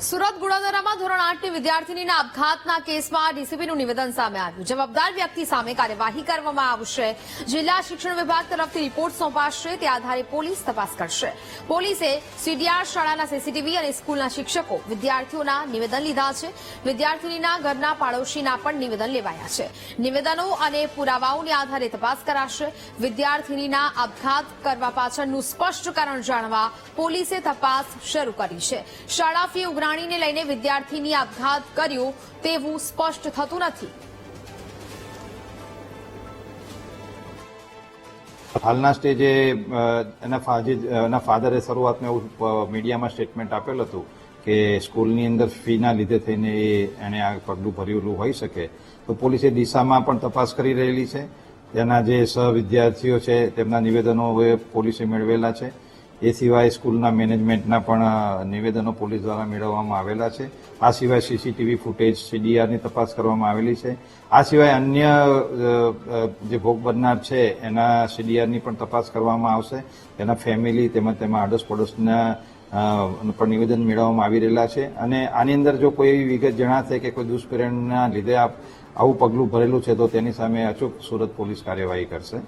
સુરત ગુડાદરામાં ધોરણ 8ની વિદ્યાર્થીનીના આપઘાતના કેસમાં ડીસીપીનું નિવેદન સામે આવ્યું. જવાબદાર વ્યક્તિ સામે કાર્યવાહી કરવામાં આવશે. જિલ્લા શિક્ષણ વિભાગ તરફથી રિપોર્ટ સોંપાશે. તે આધારે પોલીસ તપાસ કરશે. પોલીસે સીડીઆર શાળાના સીસીટીવી અને સ્કૂલના શિક્ષકો વિદ્યાર્થીઓના નિવેદન લીધા છે. વિદ્યાર્થીનીના ઘરના પાડોશીના પણ નિવેદન લેવાયા છે. નિવેદનો અને પુરાવાઓને આધારે તપાસ કરાશે. વિદ્યાર્થીનીના આપઘાત કરવા પાછળનું સ્પષ્ટ કારણ જાણવા પોલીસે તપાસ શરૂ કરી છે. શાળા ફી ઉઘરાણીને લઈને વિદ્યાર્થીની આપઘાત કર્યો તેવું સ્પષ્ટ થતું નથી. હાલના સ્ટેજે એના ફાધરે શરૂઆતમાં એવું મીડિયામાં સ્ટેટમેન્ટ આપેલું હતું કે સ્કૂલની અંદર ફીના લીધે થઈને એણે આ પગલું ભરેલું હોઈ શકે. તો પોલીસે દિશામાં પણ તપાસ કરી રહેલી છે. તેના જે સહવિદ્યાર્થીઓ છે તેમના નિવેદનો હવે પોલીસે મેળવેલા છે. એ સિવાય સ્કૂલના મેનેજમેન્ટના પણ નિવેદનો પોલીસ દ્વારા મેળવવામાં આવેલા છે. આ સિવાય સીસીટીવી ફૂટેજ સીડીઆરની તપાસ કરવામાં આવેલી છે. આ સિવાય અન્ય જે ભોગ બનનાર છે એના સીડીઆરની પણ તપાસ કરવામાં આવશે. તેના ફેમિલી તેમજ તેમાં આડોશ પડોશના પણ નિવેદન મેળવવામાં આવી રહેલા છે. અને આની અંદર જો કોઈ એવી વિગત જણાશે કે કોઈ દુષ્પરિણામના લીધે આવું પગલું ભરેલું છે તો તેની સામે અચૂક સુરત પોલીસ કાર્યવાહી કરશે.